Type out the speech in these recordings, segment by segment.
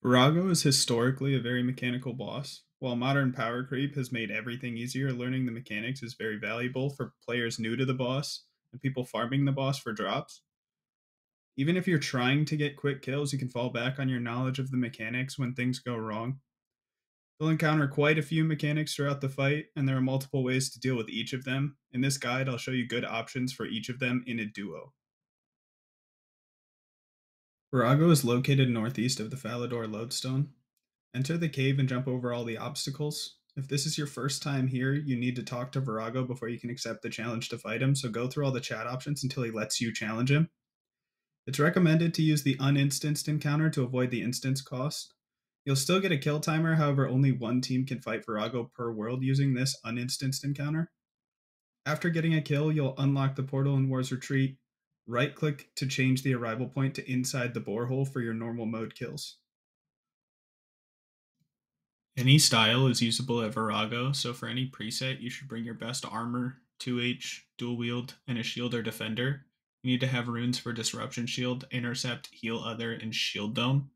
Vorago is historically a very mechanical boss. While modern power creep has made everything easier, learning the mechanics is very valuable for players new to the boss and people farming the boss for drops. Even if you're trying to get quick kills, you can fall back on your knowledge of the mechanics when things go wrong. You'll encounter quite a few mechanics throughout the fight, and there are multiple ways to deal with each of them. In this guide, I'll show you good options for each of them in a duo. Vorago is located northeast of the Falador Lodestone. Enter the cave and jump over all the obstacles. If this is your first time here, you need to talk to Vorago before you can accept the challenge to fight him, so go through all the chat options until he lets you challenge him. It's recommended to use the uninstanced encounter to avoid the instance cost. You'll still get a kill timer, however, only one team can fight Vorago per world using this uninstanced encounter. After getting a kill, you'll unlock the portal in War's Retreat. Right click to change the arrival point to inside the borehole for your normal mode kills. Any style is usable at Vorago, so for any preset, you should bring your best armor, 2H, dual wield, and a shield or defender. You need to have runes for Disruption Shield, Intercept, Heal Other, and Shield Dome.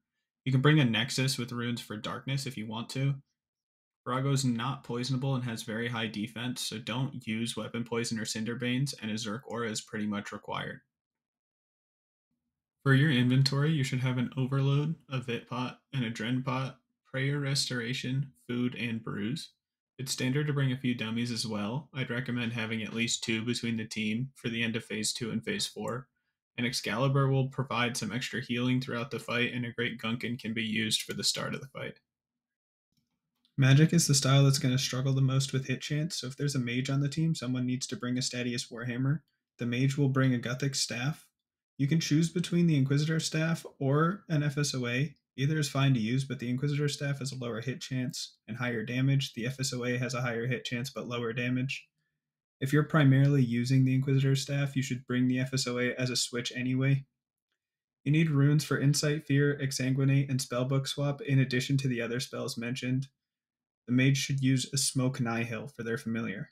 You can bring a Nexus with runes for Darkness if you want to. Vorago is not poisonable and has very high defense, so don't use Weapon Poison or Cinderbanes, and a Zerk Aura is pretty much required. For your inventory, you should have an Overload, a Vit Pot, and a Dren Pot, Prayer Restoration, Food, and Brews. It's standard to bring a few dummies as well. I'd recommend having at least 2 between the team for the end of Phase 2 and Phase 4. An Excalibur will provide some extra healing throughout the fight, and a Great Gunkin can be used for the start of the fight. Magic is the style that's going to struggle the most with hit chance, so if there's a mage on the team, someone needs to bring a Statius Warhammer. The mage will bring a Gothic Staff. You can choose between the Inquisitor Staff or an FSOA. Either is fine to use, but the Inquisitor Staff has a lower hit chance and higher damage. The FSOA has a higher hit chance but lower damage. If you're primarily using the Inquisitor Staff, you should bring the FSOA as a switch anyway. You need runes for Insight, Fear, Exsanguinate, and Spellbook Swap in addition to the other spells mentioned. The mage should use a Smoke Nihil for their familiar.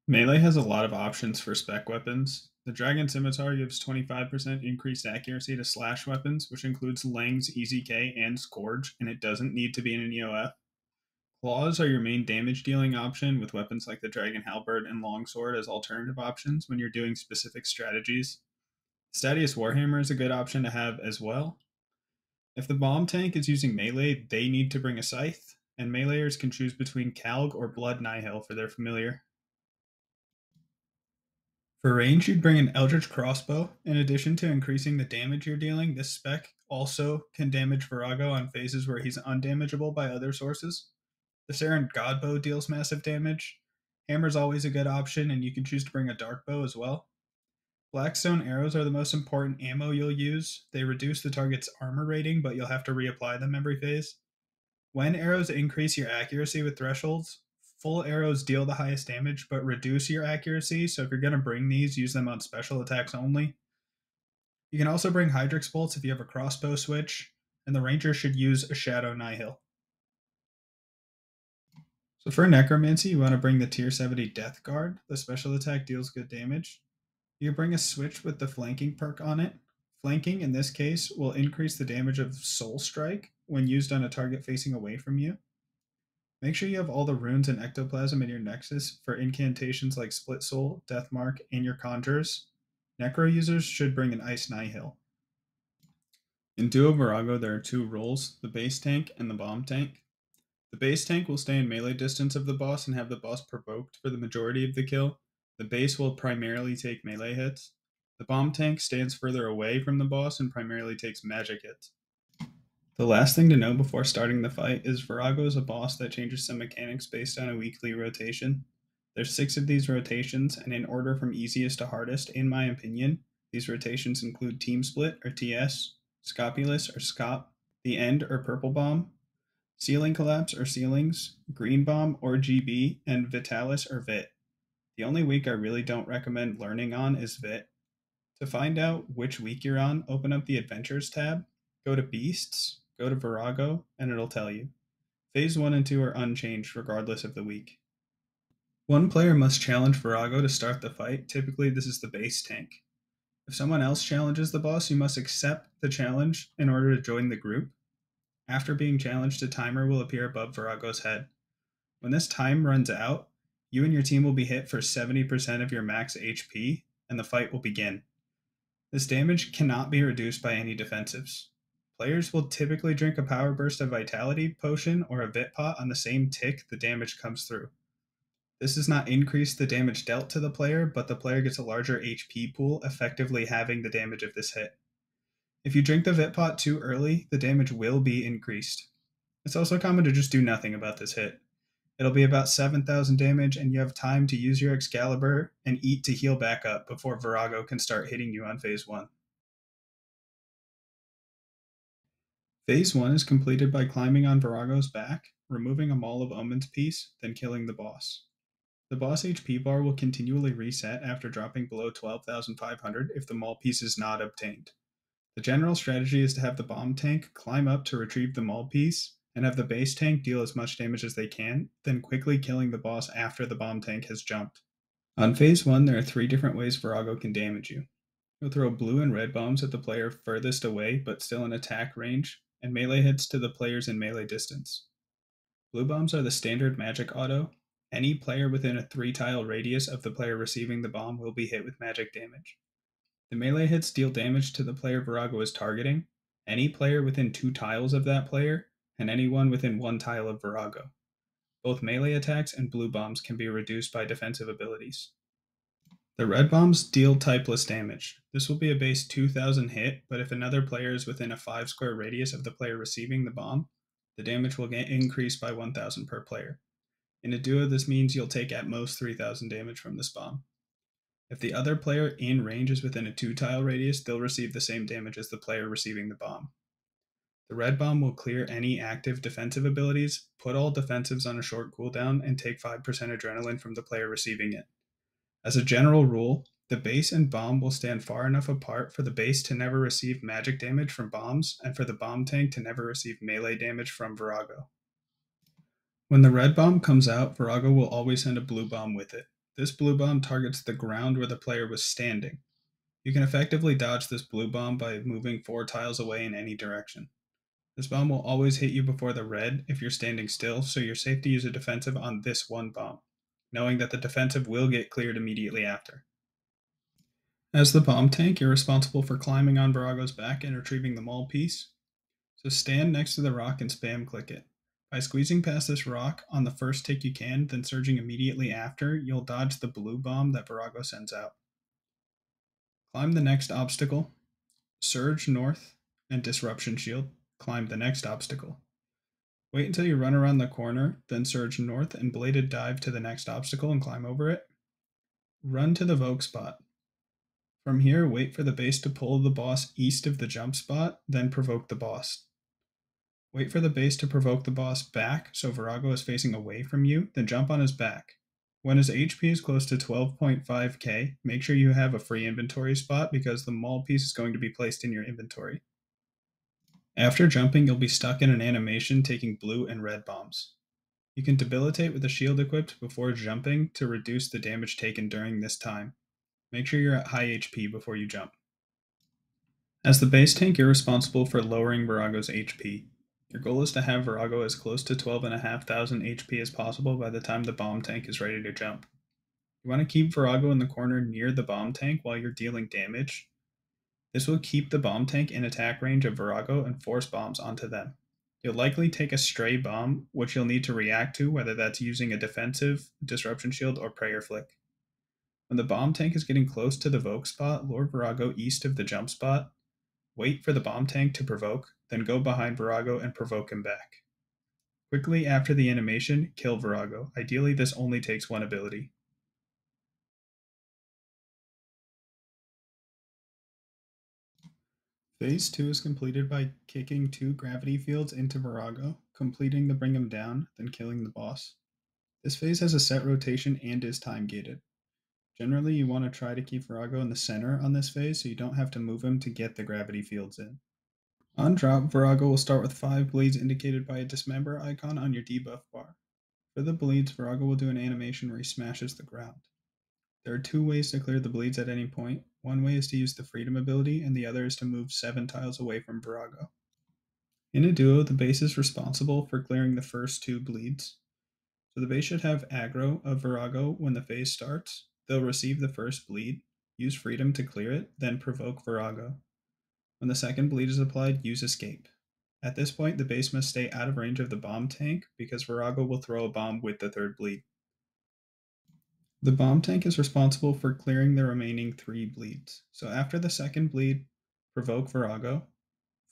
Melee has a lot of options for spec weapons. The Dragon Scimitar gives 25% increased accuracy to slash weapons, which includes Lang's EZK and Scourge, and it doesn't need to be in an EOF. Claws are your main damage dealing option, with weapons like the Dragon Halberd and Longsword as alternative options when you're doing specific strategies. Statius Warhammer is a good option to have as well. If the bomb tank is using melee, they need to bring a scythe, and meleeers can choose between Calg or Blood Nihil for their familiar. For range, you'd bring an Eldritch Crossbow. In addition to increasing the damage you're dealing, this spec also can damage Vorago on phases where he's undamageable by other sources. The Saren Godbow deals massive damage. Hammer's always a good option, and you can choose to bring a Dark Bow as well. Blackstone arrows are the most important ammo you'll use. They reduce the target's armor rating, but you'll have to reapply them every phase. When arrows increase your accuracy with thresholds, full arrows deal the highest damage, but reduce your accuracy, so if you're going to bring these, use them on special attacks only. You can also bring Hydrix bolts if you have a crossbow switch, and the ranger should use a Shadow Nihil. So for Necromancy, you want to bring the Tier 70 Death Guard. The special attack deals good damage. You bring a switch with the flanking perk on it. Flanking, in this case, will increase the damage of Soul Strike when used on a target facing away from you. Make sure you have all the runes and ectoplasm in your nexus for incantations like Split Soul, Death Mark, and your conjures. Necro users should bring an Ice Nihil. In Duo Vorago, there are 2 roles, the base tank and the bomb tank. The base tank will stay in melee distance of the boss and have the boss provoked for the majority of the kill. The base will primarily take melee hits. The bomb tank stands further away from the boss and primarily takes magic hits. The last thing to know before starting the fight is Vorago is a boss that changes some mechanics based on a weekly rotation. There's 6 of these rotations, and in order from easiest to hardest, in my opinion, these rotations include Teamsplit or TS, Scopulus or Scop, the End or Purple Bomb, Ceiling Collapse or Ceilings, Green Bomb or GB, and Vitalis or Vit. The only week I really don't recommend learning on is Vit. To find out which week you're on, open up the Adventures tab, go to Beasts, go to Vorago, and it'll tell you. Phase 1 and 2 are unchanged regardless of the week. One player must challenge Vorago to start the fight. Typically, this is the base tank. If someone else challenges the boss, you must accept the challenge in order to join the group. After being challenged, a timer will appear above Vorago's head. When this time runs out, you and your team will be hit for 70% of your max HP, and the fight will begin. This damage cannot be reduced by any defensives. Players will typically drink a power burst of vitality potion or a vit pot on the same tick the damage comes through. This does not increase the damage dealt to the player, but the player gets a larger HP pool, effectively halving the damage of this hit. If you drink the vit pot too early, the damage will be increased. It's also common to just do nothing about this hit. It'll be about 7,000 damage, and you have time to use your Excalibur and eat to heal back up before Vorago can start hitting you on Phase 1. Phase 1 is completed by climbing on Vorago's back, removing a Maul of Omens piece, then killing the boss. The boss HP bar will continually reset after dropping below 12,500 if the Maul piece is not obtained. The general strategy is to have the bomb tank climb up to retrieve the Maul piece, and have the base tank deal as much damage as they can, then quickly killing the boss after the bomb tank has jumped. On Phase 1, there are 3 different ways Vorago can damage you. He'll throw blue and red bombs at the player furthest away but still in attack range, and melee hits to the players in melee distance. Blue bombs are the standard magic auto. Any player within a 3-tile radius of the player receiving the bomb will be hit with magic damage. The melee hits deal damage to the player Vorago is targeting, any player within 2 tiles of that player, and anyone within 1 tile of Vorago. Both melee attacks and blue bombs can be reduced by defensive abilities. The red bombs deal typeless damage. This will be a base 2000 hit, but if another player is within a 5 square radius of the player receiving the bomb, the damage will get increased by 1000 per player. In a duo, this means you'll take at most 3000 damage from this bomb. If the other player in range is within a 2-tile radius, they'll receive the same damage as the player receiving the bomb. The red bomb will clear any active defensive abilities, put all defensives on a short cooldown, and take 5% adrenaline from the player receiving it. As a general rule, the base and bomb will stand far enough apart for the base to never receive magic damage from bombs, and for the bomb tank to never receive melee damage from Vorago. When the red bomb comes out, Vorago will always send a blue bomb with it. This blue bomb targets the ground where the player was standing. You can effectively dodge this blue bomb by moving 4 tiles away in any direction. This bomb will always hit you before the red if you're standing still, so you're safe to use a defensive on this one bomb, knowing that the defensive will get cleared immediately after. As the bomb tank, you're responsible for climbing on Vorago's back and retrieving the Maul piece. So stand next to the rock and spam click it. By squeezing past this rock on the first tick you can, then surging immediately after, you'll dodge the blue bomb that Vorago sends out. Climb the next obstacle, surge north, and disruption shield. Climb the next obstacle. Wait until you run around the corner, then surge north and bladed dive to the next obstacle and climb over it. Run to the Vogue spot. From here, wait for the base to pull the boss east of the jump spot, then provoke the boss. Wait for the base to provoke the boss back so Vorago is facing away from you, then jump on his back. When his HP is close to 12.5k, make sure you have a free inventory spot because the Maul piece is going to be placed in your inventory. After jumping, you'll be stuck in an animation taking blue and red bombs. You can debilitate with a shield equipped before jumping to reduce the damage taken during this time. Make sure you're at high HP before you jump. As the base tank, you're responsible for lowering Vorago's HP. Your goal is to have Vorago as close to 12,500 HP as possible by the time the bomb tank is ready to jump. You want to keep Vorago in the corner near the bomb tank while you're dealing damage. This will keep the bomb tank in attack range of Vorago and force bombs onto them. You'll likely take a stray bomb, which you'll need to react to, whether that's using a defensive, disruption shield, or prayer flick. When the bomb tank is getting close to the Vogue spot, lure Vorago east of the jump spot. Wait for the bomb tank to provoke, then go behind Vorago and provoke him back. Quickly after the animation, kill Vorago. Ideally, this only takes one ability. Phase 2 is completed by kicking 2 gravity fields into Vorago, completing the bring him down, then killing the boss. This phase has a set rotation and is time gated. Generally, you want to try to keep Vorago in the center on this phase so you don't have to move him to get the gravity fields in. On drop, Vorago will start with 5 bleeds indicated by a dismember icon on your debuff bar. For the bleeds, Vorago will do an animation where he smashes the ground. There are 2 ways to clear the bleeds at any point. One way is to use the Freedom ability, and the other is to move 7 tiles away from Vorago. In a duo, the base is responsible for clearing the first 2 bleeds. So the base should have aggro of Vorago when the phase starts. They'll receive the first bleed, use Freedom to clear it, then provoke Vorago. When the second bleed is applied, use Escape. At this point, the base must stay out of range of the bomb tank because Vorago will throw a bomb with the third bleed. The bomb tank is responsible for clearing the remaining 3 bleeds. So after the second bleed, provoke Vorago,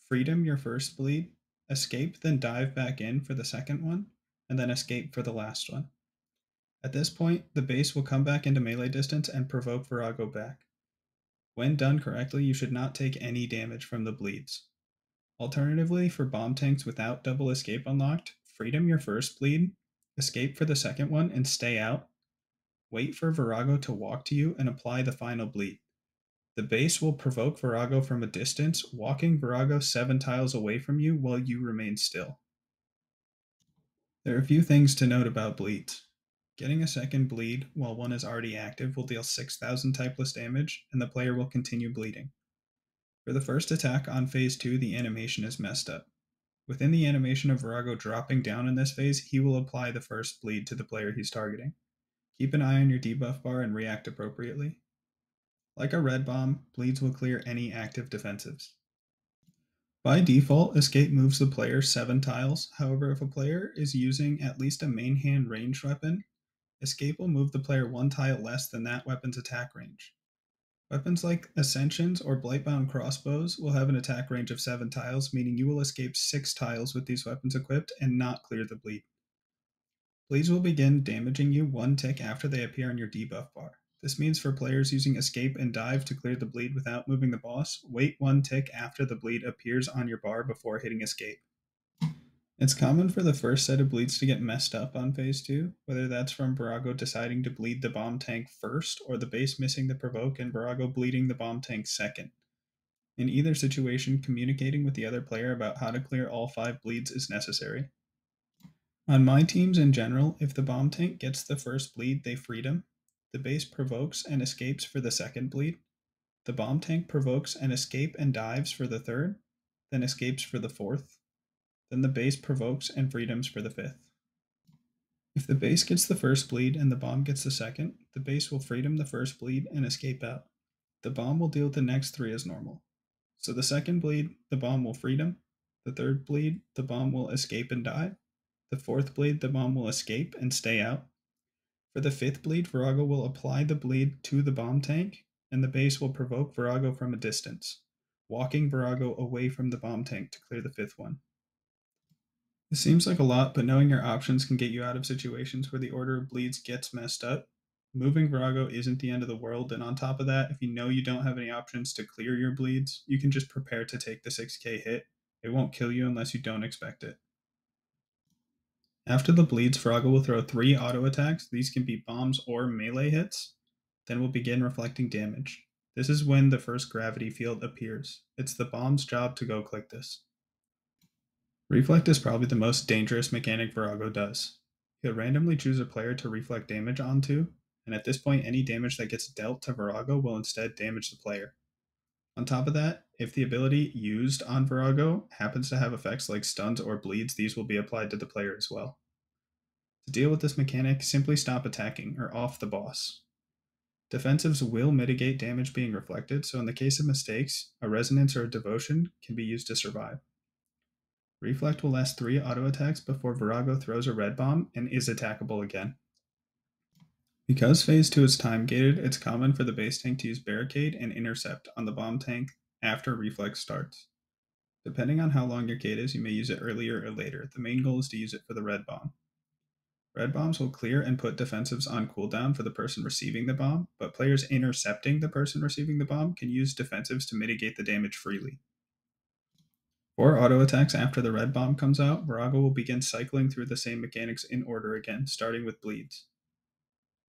Freedom your first bleed, Escape, then dive back in for the second one, and then Escape for the last one. At this point, the base will come back into melee distance and provoke Vorago back. When done correctly, you should not take any damage from the bleeds. Alternatively, for bomb tanks without double escape unlocked, Freedom your first bleed, Escape for the second one, and stay out. Wait for Vorago to walk to you and apply the final bleed. The base will provoke Vorago from a distance, walking Vorago 7 tiles away from you while you remain still. There are a few things to note about bleeds. Getting a second bleed while one is already active will deal 6,000 typeless damage, and the player will continue bleeding. For the first attack on phase 2, the animation is messed up. Within the animation of Vorago dropping down in this phase, he will apply the first bleed to the player he's targeting. Keep an eye on your debuff bar and react appropriately. Like a red bomb, bleeds will clear any active defensives. By default, Escape moves the player 7 tiles. However, if a player is using at least a main hand ranged weapon, Escape will move the player 1 tile less than that weapon's attack range. Weapons like Ascensions or Blightbound crossbows will have an attack range of 7 tiles, meaning you will escape 6 tiles with these weapons equipped and not clear the bleed. Bleeds will begin damaging you 1 tick after they appear on your debuff bar. This means for players using Escape and Dive to clear the bleed without moving the boss, wait 1 tick after the bleed appears on your bar before hitting Escape. It's common for the first set of bleeds to get messed up on phase 2, whether that's from Vorago deciding to bleed the bomb tank first or the base missing the provoke and Vorago bleeding the bomb tank second. In either situation, communicating with the other player about how to clear all 5 bleeds is necessary. On my teams in general, if the bomb tank gets the first bleed, they Freedom. The base provokes and escapes for the second bleed. The bomb tank provokes and escape and dives for the third, then escapes for the fourth. Then the base provokes and freedoms for the fifth. If the base gets the first bleed and the bomb gets the second, the base will freedom the first bleed and escape out. The bomb will deal the next 3 as normal. So the second bleed, the bomb will freedom. The third bleed, the bomb will escape and die. The fourth bleed, the bomb will escape and stay out. For the fifth bleed, Vorago will apply the bleed to the bomb tank, and the base will provoke Vorago from a distance, walking Vorago away from the bomb tank to clear the fifth one. It seems like a lot, but knowing your options can get you out of situations where the order of bleeds gets messed up. Moving Vorago isn't the end of the world, and on top of that, if you know you don't have any options to clear your bleeds, you can just prepare to take the 6k hit. It won't kill you unless you don't expect it. After the bleeds, Vorago will throw 3 auto attacks. These can be bombs or melee hits. Then will begin reflecting damage. This is when the first gravity field appears. It's the bomb's job to go click this. Reflect is probably the most dangerous mechanic Vorago does. He'll randomly choose a player to reflect damage onto, and at this point any damage that gets dealt to Vorago will instead damage the player. On top of that, if the ability used on Vorago happens to have effects like stuns or bleeds, these will be applied to the player as well. To deal with this mechanic, simply stop attacking or off the boss. Defensives will mitigate damage being reflected, so in the case of mistakes, a resonance or a devotion can be used to survive. Reflect will last 3 auto attacks before Vorago throws a red bomb and is attackable again. Because phase 2 is time gated, it's common for the base tank to use barricade and intercept on the bomb tank after reflex starts. Depending on how long your gate is, you may use it earlier or later. The main goal is to use it for the red bomb. Red bombs will clear and put defensives on cooldown for the person receiving the bomb, but players intercepting the person receiving the bomb can use defensives to mitigate the damage freely. For auto attacks after the red bomb comes out, Vorago will begin cycling through the same mechanics in order again, starting with bleeds.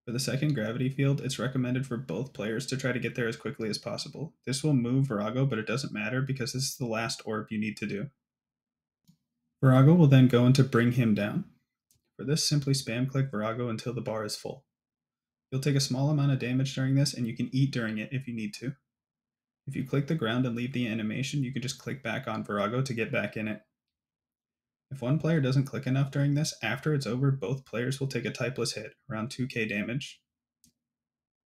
For the second gravity field, it's recommended for both players to try to get there as quickly as possible. This will move Vorago, but it doesn't matter because this is the last orb you need to do. Vorago will then go into bring him down. For this, simply spam click Vorago until the bar is full. You'll take a small amount of damage during this, and you can eat during it if you need to. If you click the ground and leave the animation, you can just click back on Vorago to get back in it. If one player doesn't click enough during this, after it's over, both players will take a typeless hit, around 2k damage.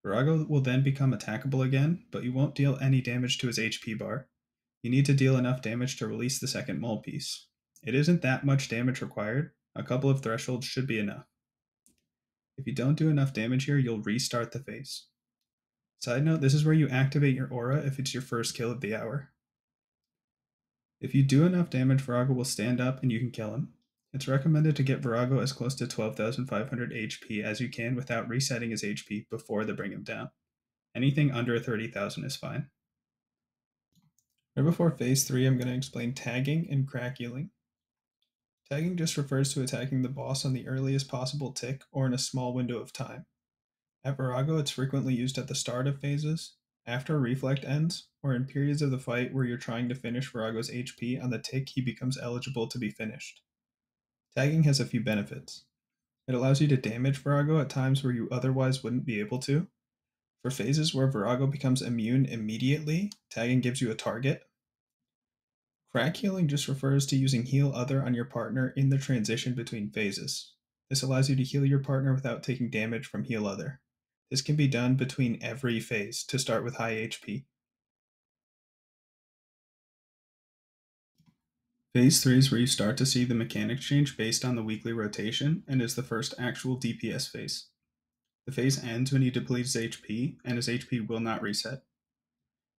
Vorago will then become attackable again, but you won't deal any damage to his HP bar. You need to deal enough damage to release the second mole piece. It isn't that much damage required, a couple of thresholds should be enough. If you don't do enough damage here, you'll restart the phase. Side note, this is where you activate your aura if it's your first kill of the hour. If you do enough damage, Vorago will stand up and you can kill him. It's recommended to get Vorago as close to 12,500 HP as you can without resetting his HP before they bring him down. Anything under 30,000 is fine. Right before phase 3, I'm going to explain tagging and crack healing. Tagging just refers to attacking the boss on the earliest possible tick or in a small window of time. At Vorago, it's frequently used at the start of phases, after Reflect ends, or in periods of the fight where you're trying to finish Vorago's HP on the tick he becomes eligible to be finished. Tagging has a few benefits. It allows you to damage Vorago at times where you otherwise wouldn't be able to. For phases where Vorago becomes immune immediately, tagging gives you a target. Crack healing just refers to using heal other on your partner in the transition between phases. This allows you to heal your partner without taking damage from heal other. This can be done between every phase to start with high HP. Phase 3 is where you start to see the mechanics change based on the weekly rotation and is the first actual DPS phase. The phase ends when he depletes HP, and his HP will not reset.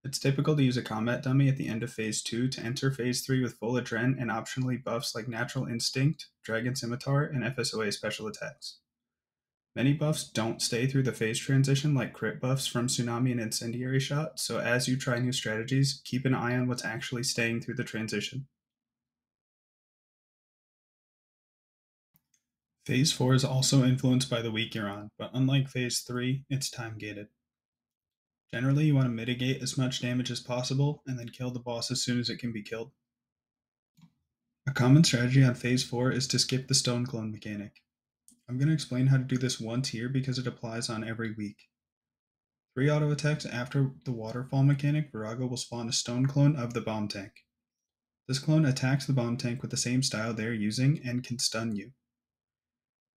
It's typical to use a combat dummy at the end of phase 2 to enter phase 3 with full adren and optionally buffs like Natural Instinct, Dragon Scimitar, and FSOA special attacks. Many buffs don't stay through the phase transition like crit buffs from Tsunami and Incendiary Shot, so as you try new strategies, keep an eye on what's actually staying through the transition. Phase 4 is also influenced by the week you're on, but unlike phase 3, it's time gated. Generally, you want to mitigate as much damage as possible and then kill the boss as soon as it can be killed. A common strategy on phase 4 is to skip the stone clone mechanic. I'm going to explain how to do this once here because it applies on every week. 3 auto attacks after the waterfall mechanic, Vorago will spawn a stone clone of the bomb tank. This clone attacks the bomb tank with the same style they are using and can stun you.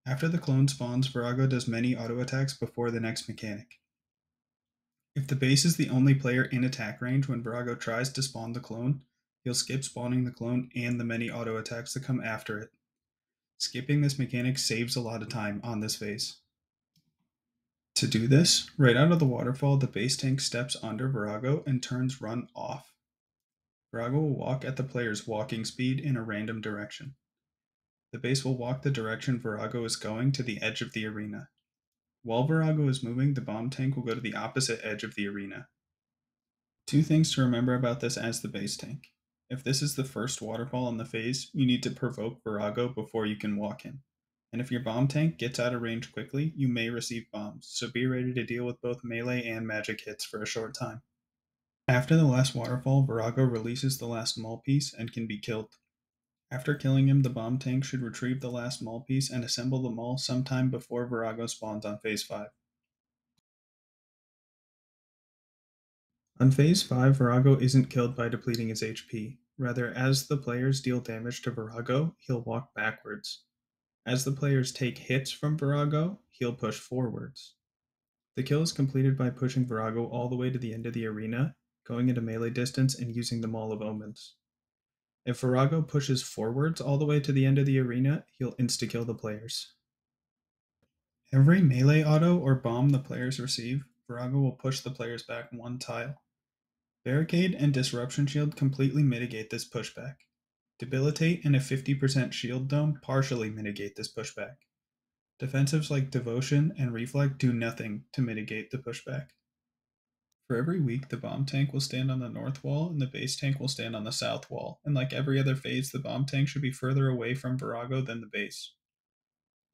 After the clone spawns, Vorago does many auto attacks before the next mechanic. If the base is the only player in attack range when Vorago tries to spawn the clone, he'll skip spawning the clone and the many auto attacks that come after it. Skipping this mechanic saves a lot of time on this phase. To do this, right out of the waterfall, the base tank steps under Vorago and turns run off. Vorago will walk at the player's walking speed in a random direction. The base will walk the direction Vorago is going to the edge of the arena. While Vorago is moving, the bomb tank will go to the opposite edge of the arena. 2 things to remember about this as the base tank. If this is the first waterfall in the phase, you need to provoke Vorago before you can walk in. And if your bomb tank gets out of range quickly, you may receive bombs, so be ready to deal with both melee and magic hits for a short time. After the last waterfall, Vorago releases the last mole piece and can be killed. After killing him, the bomb tank should retrieve the last mole piece and assemble the mole sometime before Vorago spawns on phase 5. On phase 5, Vorago isn't killed by depleting his HP. Rather, as the players deal damage to Vorago, he'll walk backwards. As the players take hits from Vorago, he'll push forwards. The kill is completed by pushing Vorago all the way to the end of the arena, going into melee distance and using the Maul of Omens. If Vorago pushes forwards all the way to the end of the arena, he'll insta-kill the players. Every melee auto or bomb the players receive, Vorago will push the players back 1 tile. Barricade and Disruption Shield completely mitigate this pushback. Debilitate and a 50% shield dome partially mitigate this pushback. Defensives like Devotion and Reflect do nothing to mitigate the pushback. For every week, the bomb tank will stand on the north wall and the base tank will stand on the south wall, and like every other phase, the bomb tank should be further away from Vorago than the base.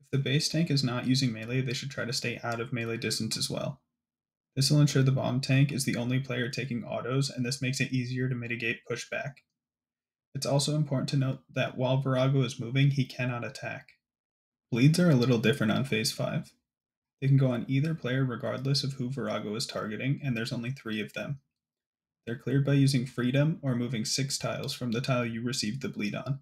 If the base tank is not using melee, they should try to stay out of melee distance as well. This will ensure the bomb tank is the only player taking autos, and this makes it easier to mitigate pushback. It's also important to note that while Vorago is moving, he cannot attack. Bleeds are a little different on phase 5. They can go on either player regardless of who Vorago is targeting, and there's only 3 of them. They're cleared by using Freedom or moving 6 tiles from the tile you received the bleed on.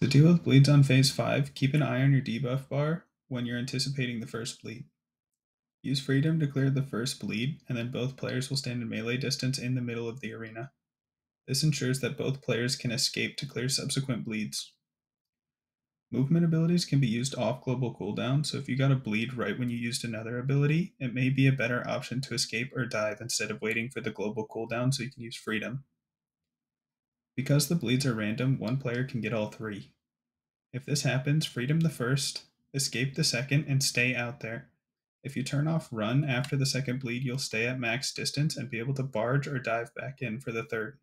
To deal with bleeds on phase 5, keep an eye on your debuff bar when you're anticipating the first bleed. Use Freedom to clear the first bleed, and then both players will stand in melee distance in the middle of the arena. This ensures that both players can escape to clear subsequent bleeds. Movement abilities can be used off global cooldown, so if you got a bleed right when you used another ability, it may be a better option to escape or dive instead of waiting for the global cooldown so you can use Freedom. Because the bleeds are random, one player can get all 3. If this happens, Freedom the first, escape the second, and stay out there. If you turn off Run after the second bleed, you'll stay at max distance and be able to barge or dive back in for the third.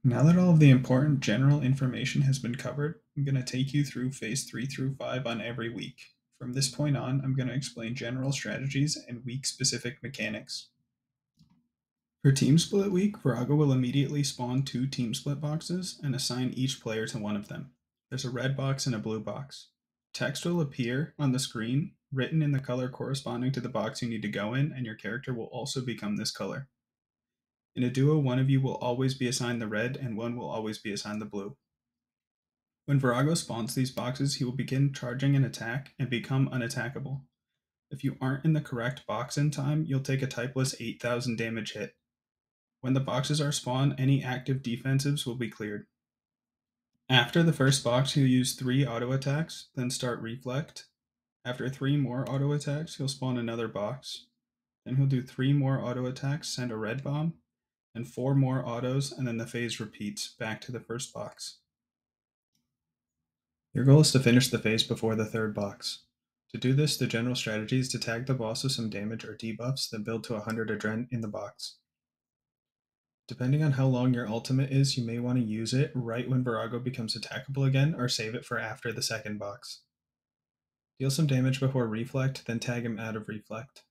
Now that all of the important general information has been covered, I'm going to take you through phase 3 through 5 on every week. From this point on, I'm going to explain general strategies and week-specific mechanics. For Teamsplit week, Vorago will immediately spawn 2 Teamsplit boxes and assign each player to one of them. There's a red box and a blue box. Text will appear on the screen, written in the color corresponding to the box you need to go in, and your character will also become this color. In a duo, one of you will always be assigned the red and one will always be assigned the blue. When Vorago spawns these boxes, he will begin charging an attack and become unattackable. If you aren't in the correct box in time, you'll take a typeless 8,000 damage hit. When the boxes are spawned, any active defensives will be cleared. After the first box, he'll use 3 auto attacks, then start Reflect. After 3 more auto attacks, he'll spawn another box. Then he'll do 3 more auto attacks, send a red bomb, and 4 more autos, and then the phase repeats back to the first box. Your goal is to finish the phase before the third box. To do this, the general strategy is to tag the boss with some damage or debuffs, then build to 100 adren in the box. Depending on how long your ultimate is, you may want to use it right when Vorago becomes attackable again, or save it for after the second box. Deal some damage before Reflect, then tag him out of Reflect.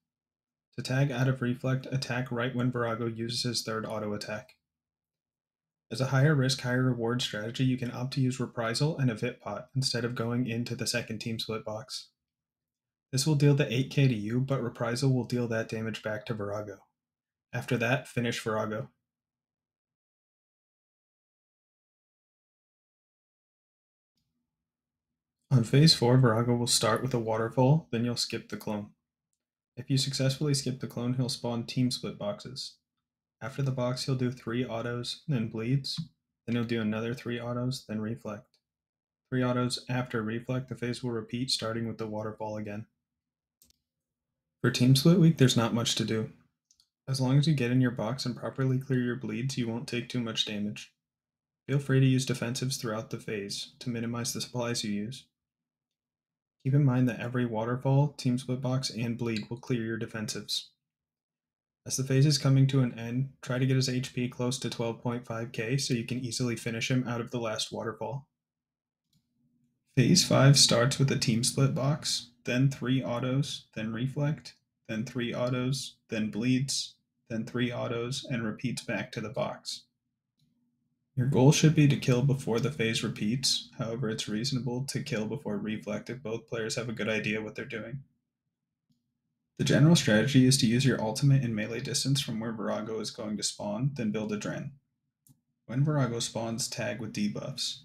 To tag out of Reflect, attack right when Vorago uses his third auto attack. As a higher risk, higher reward strategy, you can opt to use Reprisal and a Vit Pot instead of going into the second Teamsplit box. This will deal the 8k to you, but Reprisal will deal that damage back to Vorago. After that, finish Vorago. On phase 4, Vorago will start with a waterfall, then you'll skip the clone. If you successfully skip the clone, he'll spawn Teamsplit boxes. After the box, he'll do 3 autos, then bleeds. Then he'll do another 3 autos, then reflect. 3 autos after reflect, the phase will repeat, starting with the waterfall again. For Teamsplit week, there's not much to do. As long as you get in your box and properly clear your bleeds, you won't take too much damage. Feel free to use defensives throughout the phase to minimize the supplies you use. Keep in mind that every waterfall, Teamsplit box, and bleed will clear your defensives. As the phase is coming to an end, try to get his HP close to 12.5k so you can easily finish him out of the last waterfall. Phase 5 starts with a Teamsplit box, then 3 autos, then reflect, then 3 autos, then bleeds, then 3 autos, and repeats back to the box. Your goal should be to kill before the phase repeats, however it's reasonable to kill before reflect if both players have a good idea what they're doing. The general strategy is to use your ultimate in melee distance from where Vorago is going to spawn, then build a Dren. When Vorago spawns, tag with debuffs.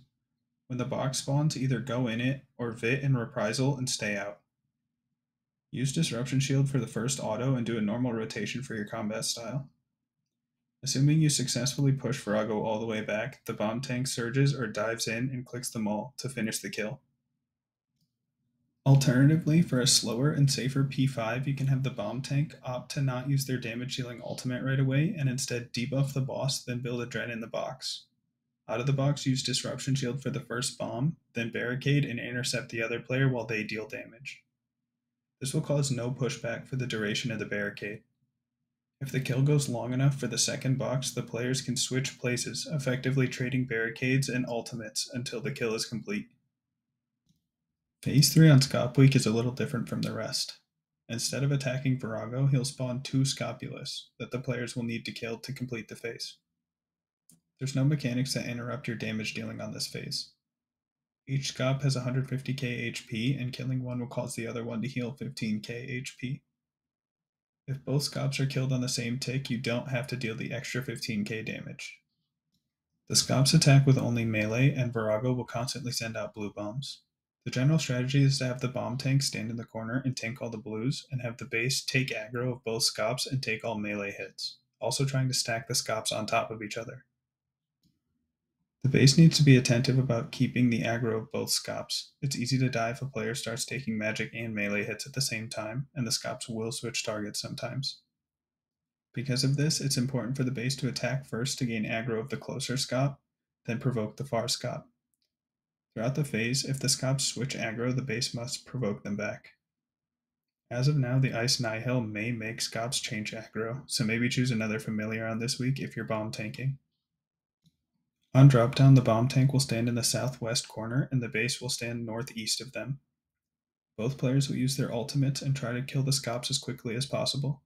When the box spawns, either go in it or Vit and Reprisal and stay out. Use Disruption Shield for the first auto and do a normal rotation for your combat style. Assuming you successfully push Vorago all the way back, the bomb tank surges or dives in and clicks them all to finish the kill. Alternatively, for a slower and safer P5, you can have the bomb tank opt to not use their damage dealing ultimate right away and instead debuff the boss, then build a Dren in the box. Out of the box, use Disruption Shield for the first bomb, then barricade and intercept the other player while they deal damage. This will cause no pushback for the duration of the barricade. If the kill goes long enough for the second box, the players can switch places, effectively trading barricades and ultimates until the kill is complete. Phase 3 on Scop week is a little different from the rest. Instead of attacking Vorago, he'll spawn 2 Scopulus that the players will need to kill to complete the phase. There's no mechanics that interrupt your damage dealing on this phase. Each Scop has 150k HP, and killing one will cause the other one to heal 15k HP. If both Scops are killed on the same tick, you don't have to deal the extra 15k damage. The Scops attack with only melee, and Vorago will constantly send out blue bombs. The general strategy is to have the bomb tank stand in the corner and tank all the blues, and have the base take aggro of both Scops and take all melee hits, also trying to stack the Scops on top of each other. The base needs to be attentive about keeping the aggro of both Scops. It's easy to die if a player starts taking magic and melee hits at the same time, and the Scops will switch targets sometimes. Because of this, it's important for the base to attack first to gain aggro of the closer Scop, then provoke the far Scop. Throughout the phase, if the Scops switch aggro, the base must provoke them back. As of now, the Ice Nihil may make Scops change aggro, so maybe choose another familiar on this week if you're bomb tanking. On dropdown, the bomb tank will stand in the southwest corner and the base will stand northeast of them. Both players will use their ultimates and try to kill the Scops as quickly as possible.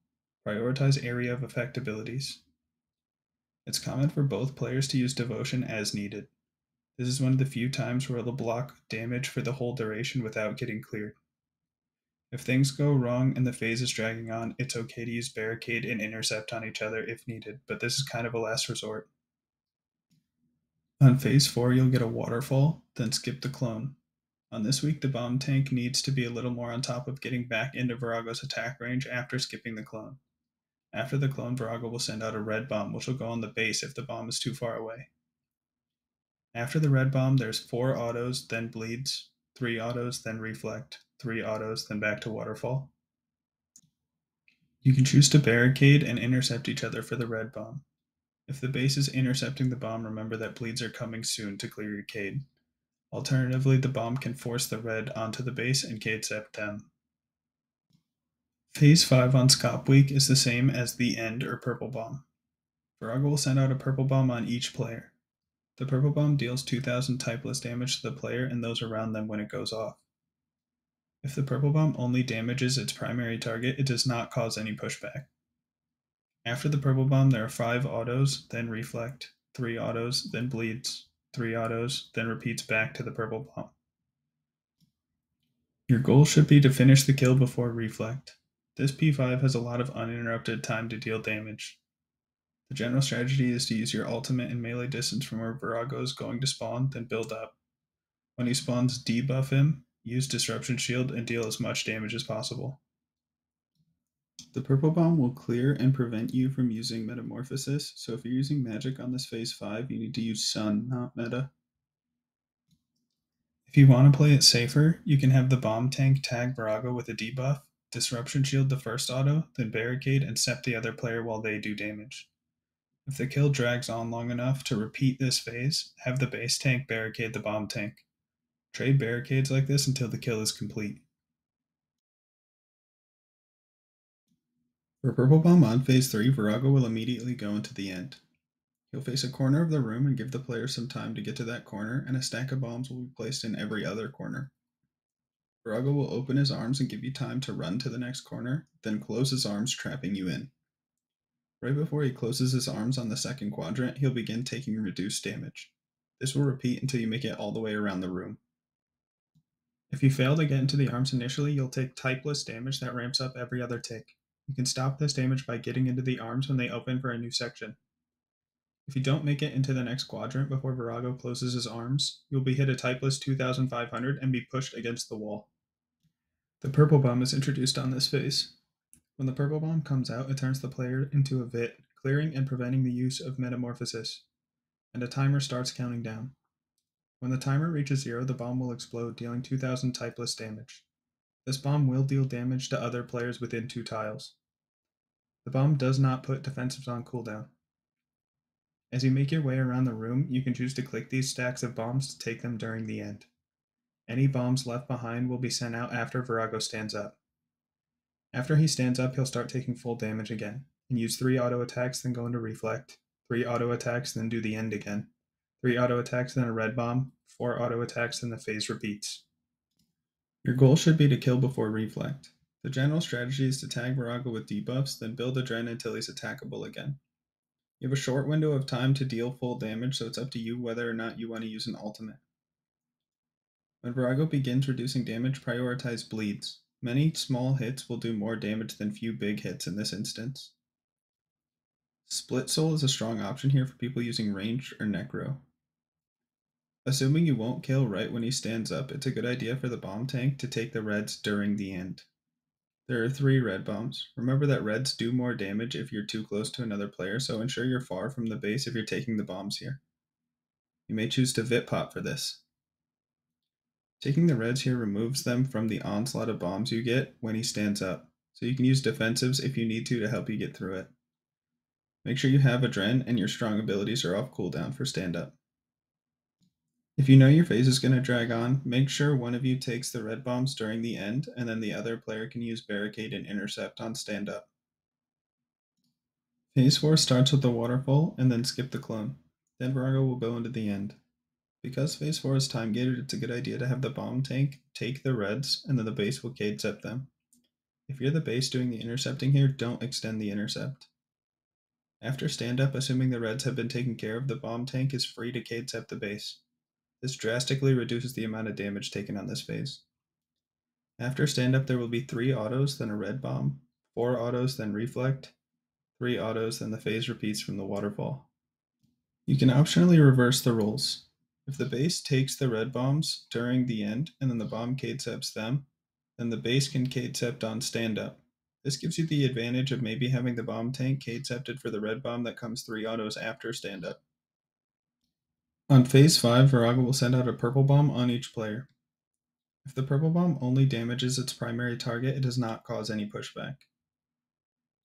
Prioritize area of effect abilities. It's common for both players to use devotion as needed. This is one of the few times where it'll block damage for the whole duration without getting cleared. If things go wrong and the phase is dragging on, it's okay to use barricade and intercept on each other if needed, but this is kind of a last resort. On phase 4, you'll get a waterfall, then skip the clone. On this week, the bomb tank needs to be a little more on top of getting back into Vorago's attack range after skipping the clone. After the clone, Vorago will send out a red bomb, which will go on the base if the bomb is too far away. After the red bomb, there's 4 autos, then bleeds, 3 autos, then reflect, 3 autos, then back to waterfall. You can choose to barricade and intercept each other for the red bomb. If the base is intercepting the bomb, remember that bleeds are coming soon to clear your Cade. Alternatively, the bomb can force the red onto the base and Cade-cept them. Phase 5 on Scop week is the same as the end or purple bomb. Vorago will send out a purple bomb on each player. The purple bomb deals 2000 typeless damage to the player and those around them when it goes off. If the purple bomb only damages its primary target, it does not cause any pushback. After the purple bomb, there are 5 autos, then reflect, 3 autos, then bleeds, 3 autos, then repeats back to the purple bomb. Your goal should be to finish the kill before reflect. This P5 has a lot of uninterrupted time to deal damage. The general strategy is to use your ultimate in melee distance from where Vorago is going to spawn, then build up. When he spawns, debuff him, use Disruption Shield, and deal as much damage as possible. The purple bomb will clear and prevent you from using Metamorphosis, so if you're using magic on this phase 5, you need to use Sun, not Meta. If you want to play it safer, you can have the bomb tank tag Vorago with a debuff, Disruption Shield the first auto, then barricade and sept the other player while they do damage. If the kill drags on long enough to repeat this phase, have the base tank barricade the bomb tank. Trade barricades like this until the kill is complete. For purple bomb on phase 3, Vorago will immediately go into the end. He'll face a corner of the room and give the player some time to get to that corner, and a stack of bombs will be placed in every other corner. Vorago will open his arms and give you time to run to the next corner, then close his arms, trapping you in. Right before he closes his arms on the second quadrant, he'll begin taking reduced damage. This will repeat until you make it all the way around the room. If you fail to get into the arms initially, you'll take typeless damage that ramps up every other tick. You can stop this damage by getting into the arms when they open for a new section. If you don't make it into the next quadrant before Vorago closes his arms, you'll be hit a typeless 2500 and be pushed against the wall. The purple bomb is introduced on this phase. When the purple bomb comes out, it turns the player into a Vit, clearing and preventing the use of Metamorphosis, and a timer starts counting down. When the timer reaches 0, the bomb will explode, dealing 2000 typeless damage. This bomb will deal damage to other players within 2 tiles. The bomb does not put defensives on cooldown. As you make your way around the room, you can choose to click these stacks of bombs to take them during the end. Any bombs left behind will be sent out after Vorago stands up. After he stands up, he'll start taking full damage again, and use 3 auto attacks, then go into reflect, 3 auto attacks, then do the end again, 3 auto attacks, then a red bomb, 4 auto attacks, then the phase repeats. Your goal should be to kill before reflect. The general strategy is to tag Vorago with debuffs, then build Adren until he's attackable again. You have a short window of time to deal full damage, so it's up to you whether or not you want to use an ultimate. When Vorago begins reducing damage, prioritize bleeds. Many small hits will do more damage than few big hits in this instance. Split Soul is a strong option here for people using ranged or necro. Assuming you won't kill right when he stands up, it's a good idea for the bomb tank to take the reds during the end. There are 3 red bombs. Remember that reds do more damage if you're too close to another player, so ensure you're far from the base if you're taking the bombs here. You may choose to Vit Pot for this. Taking the reds here removes them from the onslaught of bombs you get when he stands up, so you can use defensives if you need to help you get through it. Make sure you have Adren and your strong abilities are off cooldown for stand up. If you know your phase is going to drag on, make sure one of you takes the red bombs during the end, and then the other player can use Barricade and Intercept on stand up. Phase 4 starts with the waterfall and then skip the clone. Then Vorago will go into the end. Because Phase 4 is time gated, it's a good idea to have the bomb tank take the reds, and then the base will Cade-Cept them. If you're the base doing the intercepting here, don't extend the intercept. After stand up, assuming the reds have been taken care of, the bomb tank is free to Cade-Cept the base. This drastically reduces the amount of damage taken on this phase. After stand up, there will be 3 autos, then a red bomb, 4 autos, then reflect, 3 autos, then the phase repeats from the waterfall. You can optionally reverse the roles. If the base takes the red bombs during the end and then the bomb Cade-Cepts them, then the base can Cade-Cept on stand up. This gives you the advantage of maybe having the bomb tank Cade-Cepted for the red bomb that comes 3 autos after stand up. On phase 5, Vorago will send out a purple bomb on each player. If the purple bomb only damages its primary target, it does not cause any pushback.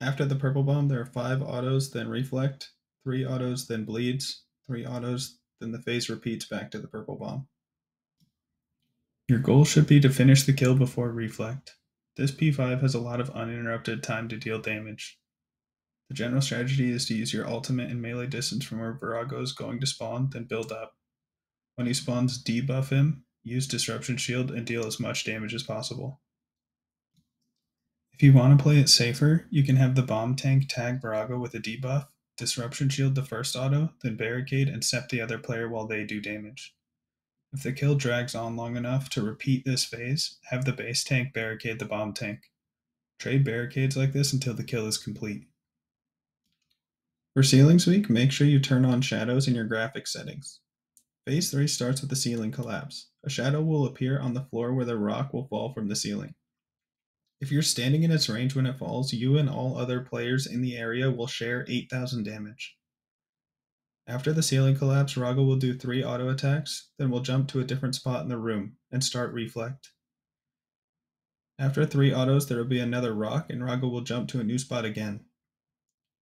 After the purple bomb, there are 5 autos, then reflect, 3 autos, then bleeds, 3 autos, then the phase repeats back to the purple bomb. Your goal should be to finish the kill before reflect. This P5 has a lot of uninterrupted time to deal damage. The general strategy is to use your ultimate in melee distance from where Vorago is going to spawn, then build up. When he spawns, debuff him, use Disruption Shield, and deal as much damage as possible. If you want to play it safer, you can have the bomb tank tag Vorago with a debuff, Disruption Shield the first auto, then Barricade and Cept the other player while they do damage. If the kill drags on long enough to repeat this phase, have the base tank barricade the bomb tank. Trade barricades like this until the kill is complete. For ceilings week, make sure you turn on shadows in your graphics settings. Phase 3 starts with the ceiling collapse. A shadow will appear on the floor where the rock will fall from the ceiling. If you're standing in its range when it falls, you and all other players in the area will share 8,000 damage. After the ceiling collapse, Raga will do 3 auto attacks, then will jump to a different spot in the room and start reflect. After 3 autos, there will be another rock, and Raga will jump to a new spot again.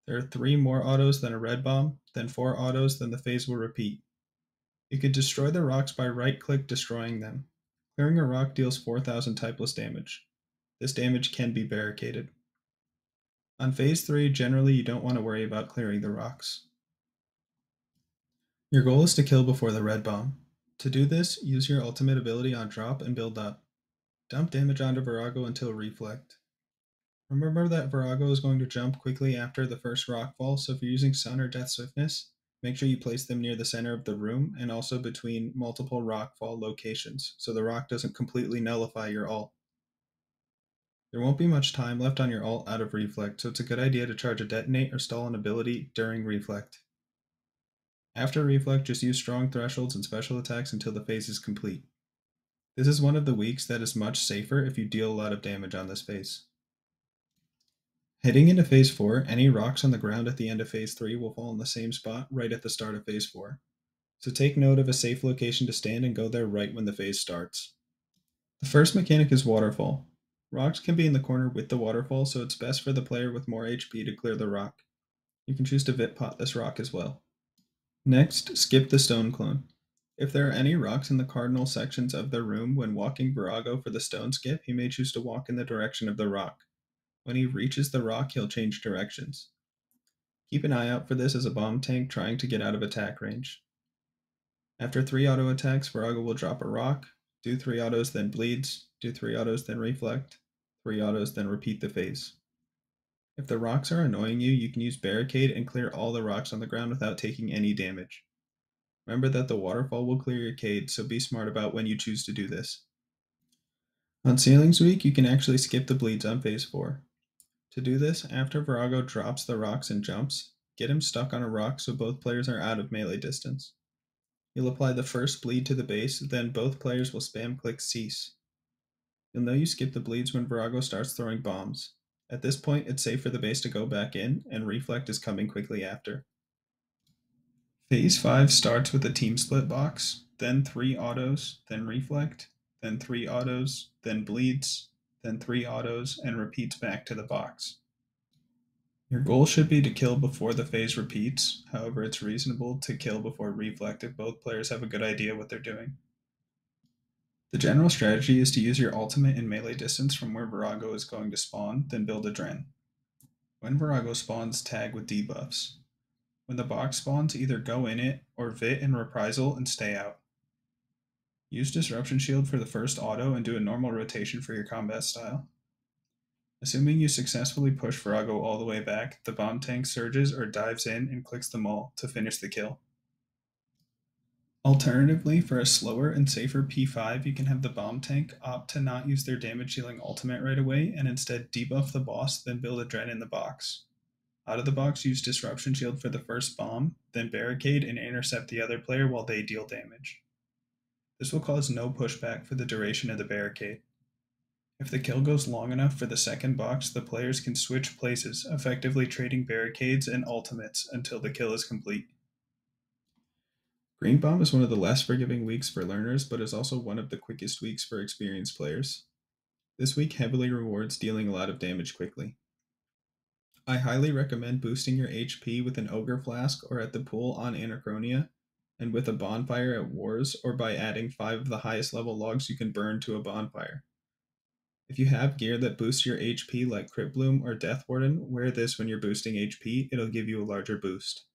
There are 3 more autos, then a red bomb, then 4 autos, then the phase will repeat. You can destroy the rocks by right-click destroying them. Clearing a rock deals 4,000 typeless damage. This damage can be barricaded. On phase 3, generally you don't want to worry about clearing the rocks. Your goal is to kill before the red bomb. To do this, use your ultimate ability on drop and build up. Dump damage onto Vorago until reflect. Remember that Vorago is going to jump quickly after the first rock fall, so if you're using Sun or Death Swiftness, make sure you place them near the center of the room and also between multiple rock fall locations, so the rock doesn't completely nullify your ult. There won't be much time left on your ult out of reflect, so it's a good idea to charge a detonate or stall an ability during reflect. After reflect, just use strong thresholds and special attacks until the phase is complete. This is one of the weeks that is much safer if you deal a lot of damage on this phase. Heading into phase 4, any rocks on the ground at the end of phase 3 will fall in the same spot right at the start of phase 4. So take note of a safe location to stand and go there right when the phase starts. The first mechanic is waterfall. Rocks can be in the corner with the waterfall, so it's best for the player with more HP to clear the rock. You can choose to Vit Pot this rock as well. Next, skip the stone clone. If there are any rocks in the cardinal sections of the room when walking Vorago for the stone skip, he may choose to walk in the direction of the rock. When he reaches the rock, he'll change directions. Keep an eye out for this as a bomb tank trying to get out of attack range. After 3 auto attacks, Vorago will drop a rock, do 3 autos, then bleeds, do 3 autos, then reflect, 3 autos, then repeat the phase. If the rocks are annoying you, you can use Barricade and clear all the rocks on the ground without taking any damage. Remember that the waterfall will clear your Cade, so be smart about when you choose to do this. On Ceilings Week, you can actually skip the bleeds on phase 4. To do this, after Vorago drops the rocks and jumps, get him stuck on a rock so both players are out of melee distance. You'll apply the first bleed to the base, then both players will spam click Cease. You'll know you skip the bleeds when Vorago starts throwing bombs. At this point, it's safe for the base to go back in, and Reflect is coming quickly after. Phase 5 starts with a Teamsplit box, then 3 autos, then Reflect, then 3 autos, then bleeds, then 3 autos, and repeats back to the box. Your goal should be to kill before the phase repeats, however it's reasonable to kill before Reflect if both players have a good idea what they're doing. The general strategy is to use your ultimate in melee distance from where Vorago is going to spawn, then build a Dren. When Vorago spawns, tag with debuffs. When the box spawns, either go in it or Vit and Reprisal and stay out. Use Disruption Shield for the first auto and do a normal rotation for your combat style. Assuming you successfully push Vorago all the way back, the bomb tank surges or dives in and clicks them all to finish the kill. Alternatively, for a slower and safer P5, you can have the bomb tank opt to not use their damage dealing ultimate right away and instead debuff the boss, then build a Dren in the box. Out of the box, use Disruption Shield for the first bomb, then barricade and intercept the other player while they deal damage. This will cause no pushback for the duration of the barricade. If the kill goes long enough for the second box, the players can switch places, effectively trading barricades and ultimates until the kill is complete. Green Bomb is one of the less forgiving weeks for learners, but is also one of the quickest weeks for experienced players. This week heavily rewards dealing a lot of damage quickly. I highly recommend boosting your HP with an Ogre Flask or at the pool on Anachronia, and with a bonfire at Wars, or by adding 5 of the highest level logs you can burn to a bonfire. If you have gear that boosts your HP like Crypt Bloom or Death Warden, wear this when you're boosting HP, it'll give you a larger boost.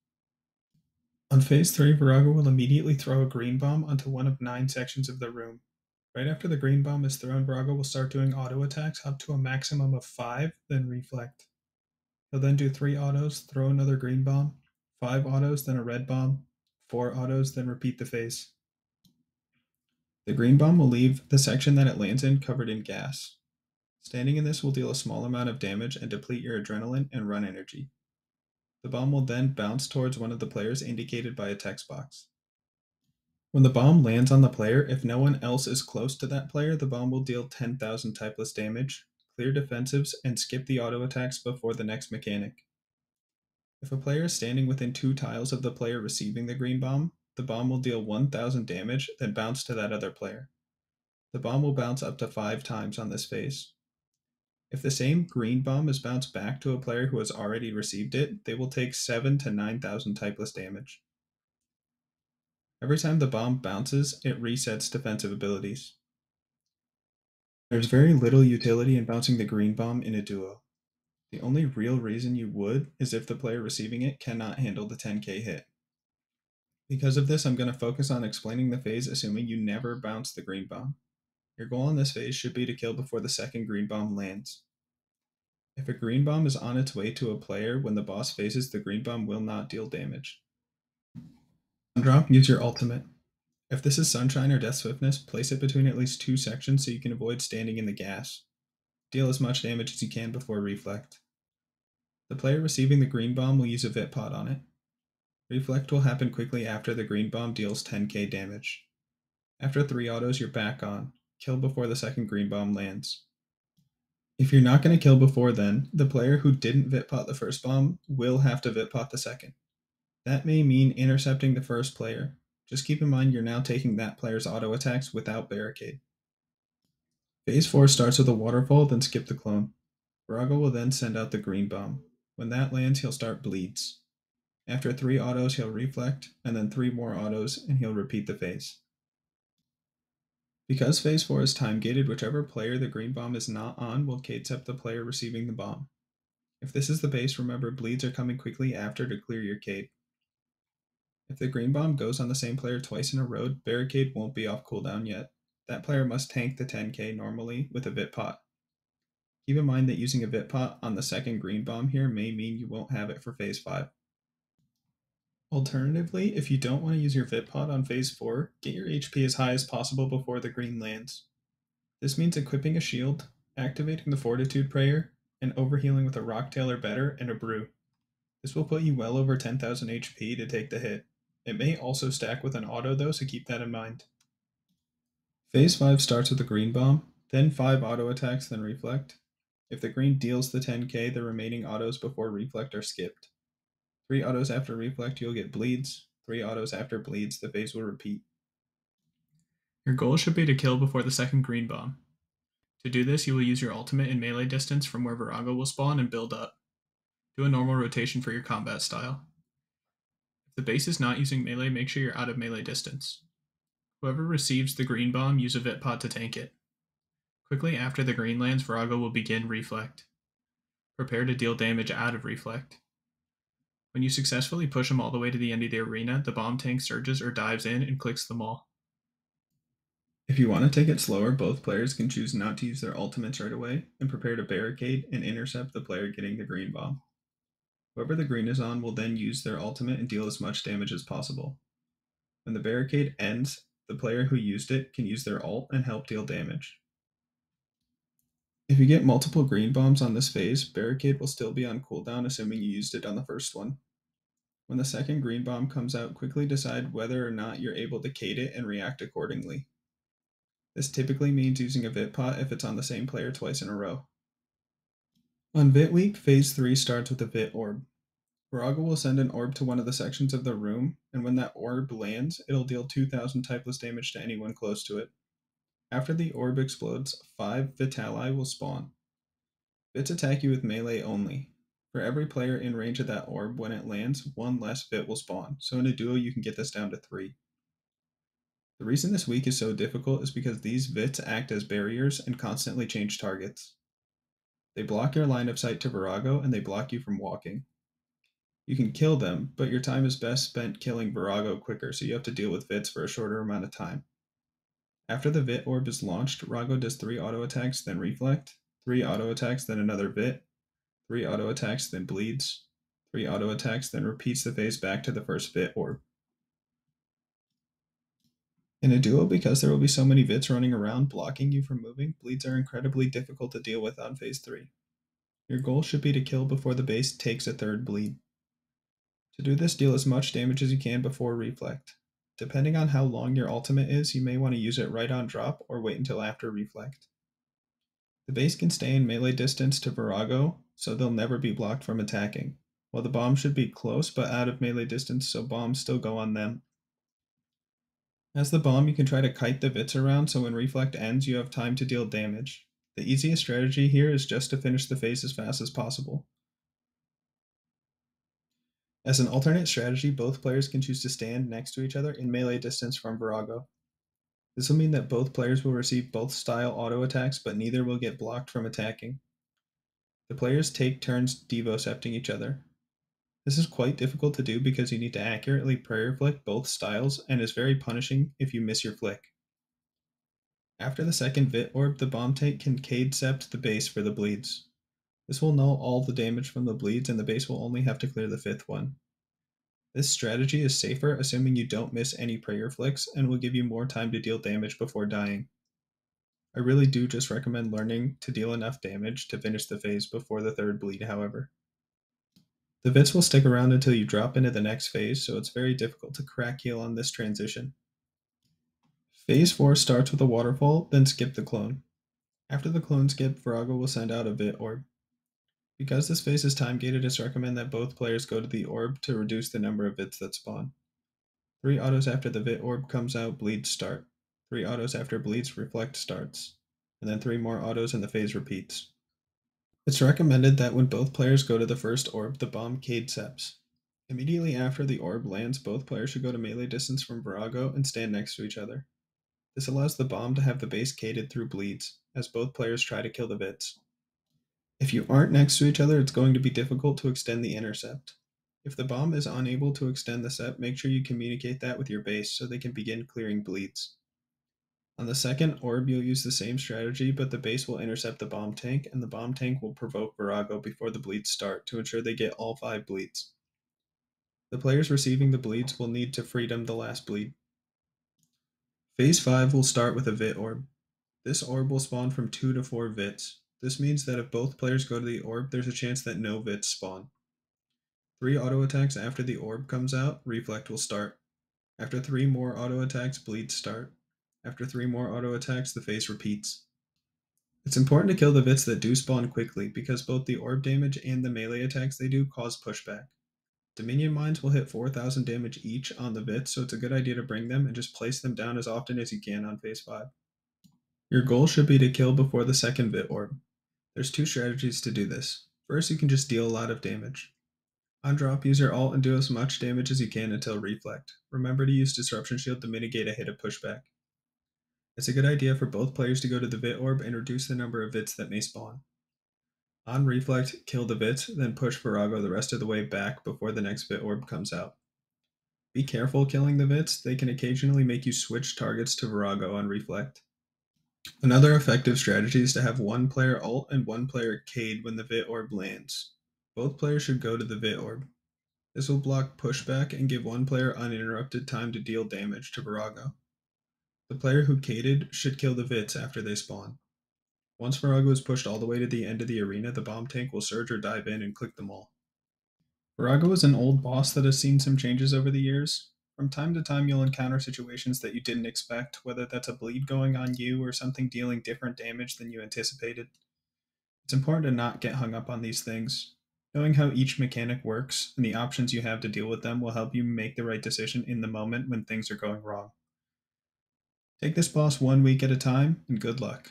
On phase 3, Vorago will immediately throw a green bomb onto one of 9 sections of the room. Right after the green bomb is thrown, Vorago will start doing auto attacks up to a maximum of 5, then reflect. He'll then do 3 autos, throw another green bomb, 5 autos, then a red bomb, 4 autos, then repeat the phase. The green bomb will leave the section that it lands in covered in gas. Standing in this will deal a small amount of damage and deplete your adrenaline and run energy. The bomb will then bounce towards one of the players indicated by a text box. When the bomb lands on the player, if no one else is close to that player, the bomb will deal 10,000 typeless damage, clear defensives, and skip the auto attacks before the next mechanic. If a player is standing within 2 tiles of the player receiving the green bomb, the bomb will deal 1,000 damage, then bounce to that other player. The bomb will bounce up to 5 times on this phase. If the same green bomb is bounced back to a player who has already received it, they will take 7 to 9,000 typeless damage. Every time the bomb bounces, it resets defensive abilities. There's very little utility in bouncing the green bomb in a duo. The only real reason you would is if the player receiving it cannot handle the 10k hit. Because of this, I'm going to focus on explaining the phase assuming you never bounce the green bomb. Your goal in this phase should be to kill before the second green bomb lands. If a green bomb is on its way to a player when the boss phases, the green bomb will not deal damage. Drop, use your ultimate. If this is Sunshine or Death Swiftness, place it between at least 2 sections so you can avoid standing in the gas. Deal as much damage as you can before Reflect. The player receiving the green bomb will use a Vit Pot on it. Reflect will happen quickly after the green bomb deals 10k damage. After 3 autos, you're back on. Kill before the second green bomb lands. If you're not going to kill before then, the player who didn't Vitpot the first bomb will have to Vitpot the second. That may mean intercepting the first player. Just keep in mind you're now taking that player's auto attacks without barricade. Phase 4 starts with a waterfall, then skip the clone. Vorago will then send out the green bomb. When that lands, he'll start bleeds. After 3 autos, he'll reflect, and then 3 more autos, and he'll repeat the phase. Because phase 4 is time gated, whichever player the green bomb is not on will cadecept the player receiving the bomb. If this is the base, remember bleeds are coming quickly after to clear your cade. If the green bomb goes on the same player twice in a row, barricade won't be off cooldown yet. That player must tank the 10k normally with a Vit Pot. Keep in mind that using a Vit Pot on the second green bomb here may mean you won't have it for phase 5. Alternatively, if you don't want to use your Vit Pot on phase 4, get your HP as high as possible before the green lands. This means equipping a shield, activating the Fortitude Prayer, and overhealing with a Rocktail or better and a Brew. This will put you well over 10,000 HP to take the hit. It may also stack with an auto though, so keep that in mind. Phase 5 starts with a green bomb, then 5 auto attacks, then reflect. If the green deals the 10k, the remaining autos before reflect are skipped. 3 autos after reflect, you'll get bleeds. 3 autos after bleeds, the phase will repeat. Your goal should be to kill before the second green bomb. To do this, you will use your ultimate in melee distance from where Vorago will spawn and build up. Do a normal rotation for your combat style. If the base is not using melee, make sure you're out of melee distance. Whoever receives the green bomb, use a Vit Pod to tank it. Quickly after the green lands, Vorago will begin reflect. Prepare to deal damage out of reflect. When you successfully push them all the way to the end of the arena, the bomb tank surges or dives in and clicks them all. If you want to take it slower, both players can choose not to use their ultimates right away and prepare to barricade and intercept the player getting the green bomb. Whoever the green is on will then use their ultimate and deal as much damage as possible. When the barricade ends, the player who used it can use their ult and help deal damage. If you get multiple green bombs on this phase, barricade will still be on cooldown assuming you used it on the first one. When the second green bomb comes out, quickly decide whether or not you're able to kate it and react accordingly. This typically means using a Vit Pot if it's on the same player twice in a row. On Vit Week, Phase 3 starts with a Vit Orb. Vorago will send an orb to one of the sections of the room, and when that orb lands, it'll deal 2,000 typeless damage to anyone close to it. After the orb explodes, 5 Vitali will spawn. Vits attack you with melee only. For every player in range of that orb, when it lands, 1 less Vit will spawn, so in a duo you can get this down to 3. The reason this week is so difficult is because these Vits act as barriers and constantly change targets. They block your line of sight to Vorago and they block you from walking. You can kill them, but your time is best spent killing Vorago quicker, so you have to deal with Vits for a shorter amount of time. After the Vit Orb is launched, Vorago does 3 auto attacks, then reflect, 3 auto attacks, then another Vit, 3 auto attacks, then bleeds, 3 auto attacks, then repeats the phase back to the first Vit Orb. In a duo, because there will be so many Vits running around blocking you from moving, bleeds are incredibly difficult to deal with on phase 3. Your goal should be to kill before the base takes a third bleed. To do this, deal as much damage as you can before reflect. Depending on how long your ultimate is, you may want to use it right on drop or wait until after reflect. The base can stay in melee distance to Vorago, so they'll never be blocked from attacking, while the bomb should be close but out of melee distance so bombs still go on them. As the bomb, you can try to kite the Vits around so when reflect ends you have time to deal damage. The easiest strategy here is just to finish the phase as fast as possible. As an alternate strategy, both players can choose to stand next to each other in melee distance from Vorago. This will mean that both players will receive both style auto attacks, but neither will get blocked from attacking. The players take turns devocepting each other. This is quite difficult to do because you need to accurately prayer flick both styles and is very punishing if you miss your flick. After the second Vit Orb, the bomb tank can Cade Sept the base for the bleeds. This will null all the damage from the bleeds and the base will only have to clear the 5th one. This strategy is safer assuming you don't miss any prayer flicks and will give you more time to deal damage before dying. I really do just recommend learning to deal enough damage to finish the phase before the 3rd bleed, however. The Vits will stick around until you drop into the next phase, so it's very difficult to crack heal on this transition. Phase 4 starts with a waterfall, then skip the clone. After the clone skip, Vorago will send out a Vit Orb. Because this phase is time gated, it's recommended that both players go to the orb to reduce the number of Vits that spawn. 3 autos after the Vit Orb comes out, bleeds start. 3 autos after bleeds, reflect starts. And then 3 more autos and the phase repeats. It's recommended that when both players go to the first orb, the bomb Cade Seps. Immediately after the orb lands, both players should go to melee distance from Vorago and stand next to each other. This allows the bomb to have the base caded through bleeds, as both players try to kill the Vits. If you aren't next to each other, it's going to be difficult to extend the intercept. If the bomb is unable to extend the sept, make sure you communicate that with your base so they can begin clearing bleeds. On the second orb, you'll use the same strategy, but the base will intercept the bomb tank, and the bomb tank will provoke Vorago before the bleeds start to ensure they get all 5 bleeds. The players receiving the bleeds will need to freedom the last bleed. Phase 5 will start with a Vit Orb. This orb will spawn from 2 to 4 Vits. This means that if both players go to the orb, there's a chance that no Vits spawn. 3 auto attacks after the orb comes out, Reflect will start. After 3 more auto attacks, bleeds start. After 3 more auto attacks, the phase repeats. It's important to kill the Vits that do spawn quickly, because both the orb damage and the melee attacks they do cause pushback. Dominion Mines will hit 4,000 damage each on the Vits, so it's a good idea to bring them and just place them down as often as you can on phase 5. Your goal should be to kill before the second Vit orb. There's 2 strategies to do this. First, you can just deal a lot of damage. On drop, use your ult and do as much damage as you can until Reflect. Remember to use Disruption Shield to mitigate a hit of pushback. It's a good idea for both players to go to the Vit orb and reduce the number of Vits that may spawn. On Reflect, kill the Vits, then push Vorago the rest of the way back before the next Vit orb comes out. Be careful killing the Vits, they can occasionally make you switch targets to Vorago on Reflect. Another effective strategy is to have one player ult and one player cade when the Vit orb lands. Both players should go to the Vit orb. This will block pushback and give one player uninterrupted time to deal damage to Vorago. The player who caded should kill the Vits after they spawn. Once Vorago is pushed all the way to the end of the arena, the bomb tank will surge or dive in and click them all. Vorago is an old boss that has seen some changes over the years. From time to time, you'll encounter situations that you didn't expect, whether that's a bleed going on you or something dealing different damage than you anticipated. It's important to not get hung up on these things. Knowing how each mechanic works and the options you have to deal with them will help you make the right decision in the moment when things are going wrong. Take this boss 1 week at a time, and good luck.